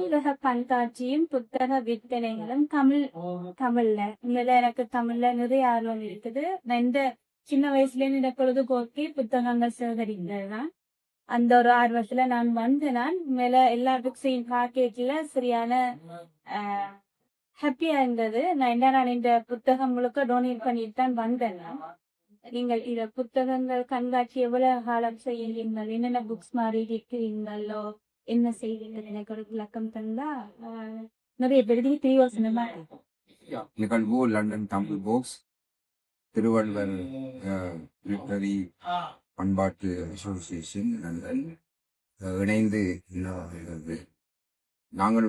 புத்தக கண்காட்சியும் புத்தக விற்பனைகளும் தமிழ்ல உண்மையில எனக்கு தமிழ்ல நிறைய ஆர்வம் இருக்குது. நான் இந்த சின்ன வயசுல இருந்து இந்த பொழுதுபோக்கி புத்தகங்கள் சேகரிக்கிறதுதான். அந்த ஒரு ஆர்வத்துல நான் மேல எல்லா புக்ஸையும் பாக்கெட்ல சரியான ஹாப்பியா இருந்தது. நான் இந்த புத்தகம் முழுக்க டொனேட் பண்ணிட்டு தான் வந்தேன். நீங்கள் இத புத்தகங்கள் கண்காட்சி எவ்வளவு காலம் செய்கிறீர்கள், என்னென்ன புக்ஸ் மாதிரி இருக்கிறீங்களோ, என்ன செய்வீங்க, எனக்கு ஒரு விளக்கம் தந்தா நிறைய பேருக்கு பிரயோசனமா இருக்கும். நிகழ்வு London Tamil books Thiruvalluvar literary பண்பாட்டு அசோசியேஷன் லண்டன் இணைந்து நாங்கள்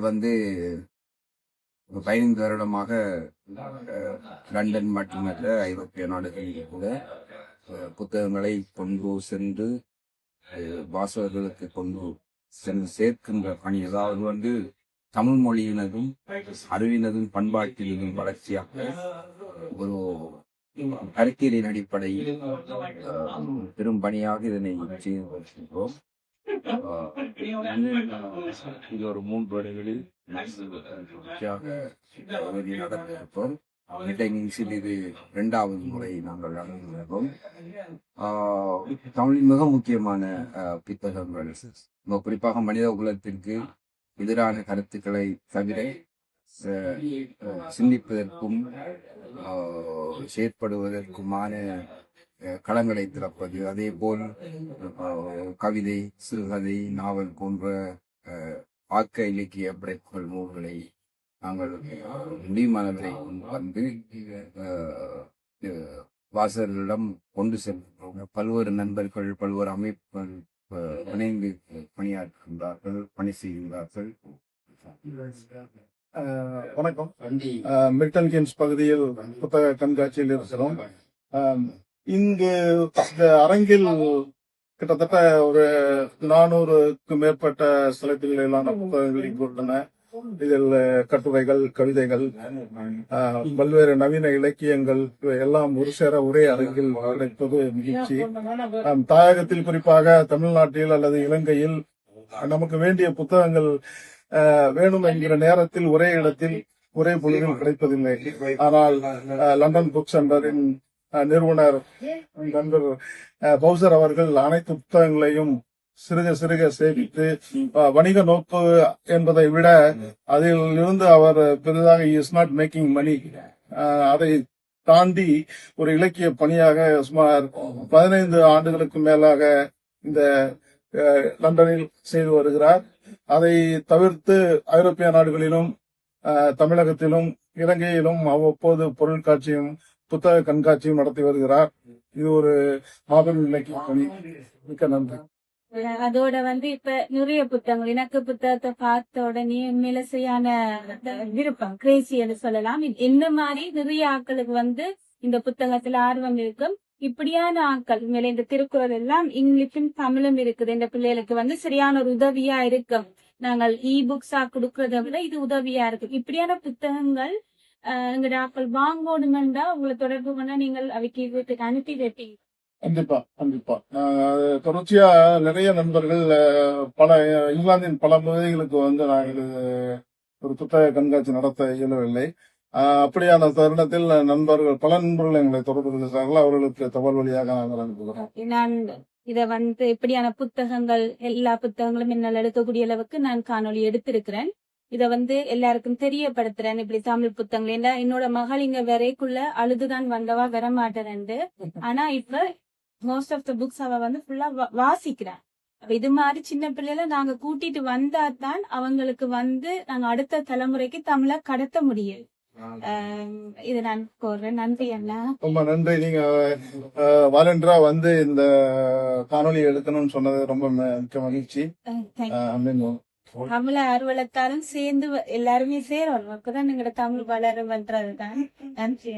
15 வருடமாக லண்டன் மட்டுமல்ல ஐரோப்பிய நாடுகளில் கூட புத்தகங்களை கொண்டு சென்று வாசகர்களுக்கு கொண்டு சென்று சேர்க்கின்ற பணி, அதாவது தமிழ் மொழியினதும் அறிவினதும் பண்பாட்டினதும் வளர்ச்சியாக ஒரு கருத்தியலின் அடிப்படையில் பெரும் பணியாக இதனை செய்து வருகின்றோம். இது ஒரு 3 வருடங்களில் நடந்திருப்போம். இது 2வது முறை நாங்கள் நடந்திருக்கிறோம். தமிழின் மிக முக்கியமான புத்தகங்கள், குறிப்பாக மனித குலத்திற்கு எதிரான கருத்துக்களை தவிர சிந்திப்பதற்கும் செயற்படுவதற்குமான களங்களை திறப்பது, அதே போல் கவிதை, சிறுகதை, நாவல் போன்ற ஆக்க இலக்கிய படைப்புகள் நூல்களை நாங்கள் முடியுமானவரை வந்து வாசகர்களிடம் கொண்டு செல்கிறோம். பல்வேறு நண்பர்கள், பல்வேறு அமைப்புகள் இணைந்து பணியாற்றுகின்றார்கள், பணி செய்கின்றார்கள். வணக்கம். மில்டன் கீன்ஸ் பகுதியில் புத்தக கண்காட்சியில் இருக்கிறோம். இங்கு இந்த அரங்கில் கிட்டத்தட்ட ஒரு 400க்கும் மேற்பட்ட சிலைகளிலான புத்தகங்கள் இங்கு உள்ளன. இதில் கட்டுரைகள், கவிதைகள், பல்வேறு நவீன இலக்கியங்கள் எல்லாம் ஒரு சேர ஒரே அரங்கில் கிடைப்பது மகிழ்ச்சி. தாயகத்தில், குறிப்பாக தமிழ்நாட்டில் அல்லது இலங்கையில் நமக்கு வேண்டிய புத்தகங்கள் வேணும் என்கிற நேரத்தில் ஒரே இடத்தில் ஒரே பொழுதில் கிடைப்பதில்லை. ஆனால் லண்டன் புக் சென்டரின் நிறுவனர் நண்பர் பவுசர் அவர்கள் அனைத்து புத்தகங்களையும் சிறுக சிறுக சேமித்து, வணிக நோக்கு என்பதை விட அதில் இருந்து அவர் பெரிதாக இஸ் நாட் மேக்கிங் மணி, அதை தாண்டி ஒரு இலக்கிய பணியாக சுமார் 15 ஆண்டுகளுக்கு மேலாக இந்த லண்டனில் செய்து வருகிறார். அதை தவிர்த்து ஐரோப்பிய நாடுகளிலும் தமிழகத்திலும் இலங்கையிலும் அவ்வப்போது பொருள் காட்சியும் புத்தக கண்காட்சியும் நடத்தி வருகிறார். இது ஒரு மாபெரும் இலக்கிய பணி. மிக்க நன்றி. அதோட இப்ப நிறைய புத்தகங்கள், எனக்கு புத்தகத்தை பார்த்த உடனே மேலசையான விருப்பம், கிரேசி என்று சொல்லலாம். என்ன மாதிரி நிறைய ஆட்களுக்கு இந்த புத்தகத்துல ஆர்வம் இருக்கும். இப்படியான ஆட்கள் மேல இந்த திருக்குறள் எல்லாம் இங்கிலீஷும் தமிழும் இருக்குது. இந்த பிள்ளைகளுக்கு சரியான ஒரு உதவியா இருக்கும். நாங்கள் புக்ஸா கொடுக்கறத விட இது உதவியா இருக்கு. இப்படியான புத்தகங்கள் எங்க ஆட்கள் வாங்கணுமெண்டா உங்களை தொடர்பு பண்ணா நீங்கள் அவைக்கு வீட்டுக்கு அனுப்பி வைப்பீங்க. கண்டிப்பா கண்டிப்பா. தொடர்ச்சியா நிறைய நண்பர்கள் இங்கிலாந்தின் பல பகுதிகளுக்கு நாங்கள் ஒரு புத்தக கண்காட்சி நடத்த இயலவில்லை. அப்படியான தருணத்தில் பல நண்பர்கள் எங்களை தொடர்பு கொள்கிறார்கள். அவர்களுக்கு தகவல் வழியாக நாங்கள் அனுப்புகிறோம். நான் இத இப்படியான புத்தகங்கள், எல்லா புத்தகங்களும் என்னால் எடுக்கக்கூடிய அளவுக்கு நான் காணொலி எடுத்திருக்கிறேன். இத எல்லாருக்கும் தெரியப்படுத்துறேன். இப்படி தமிழ் புத்தகங்கள், ஏன்னா என்னோட மகள் இங்க வரைக்குள்ள அழுதுதான் வந்தவா, வரமாட்டேன். ஆனா இப்ப மோஸ்ட் ஆஃப் த புக்ஸ் அவ ஃபுல்லா வாசிக்கிறான். இது மாதிரி சின்ன பிள்ளைல நாங்க கூட்டிட்டு வந்தாதான் அவங்களுக்கு நாங்க அடுத்த தலைமுறைக்கு தமிழ கடத்த முடியும். இது நான் கோர்றேன். நன்றி அண்ணா. ரொம்ப நன்றி. நீங்க வாலண்டியரா இந்த காணொலி எடுக்கணும்னு சொன்னது ரொம்ப மிக்க மகிழ்ச்சி. தமிழ ஆர்வலத்தாலும் சேர்ந்து எல்லாருமே சேரணும். அப்பதான் எங்களோட தமிழ் வளரும் என்றதுதான். நன்றி.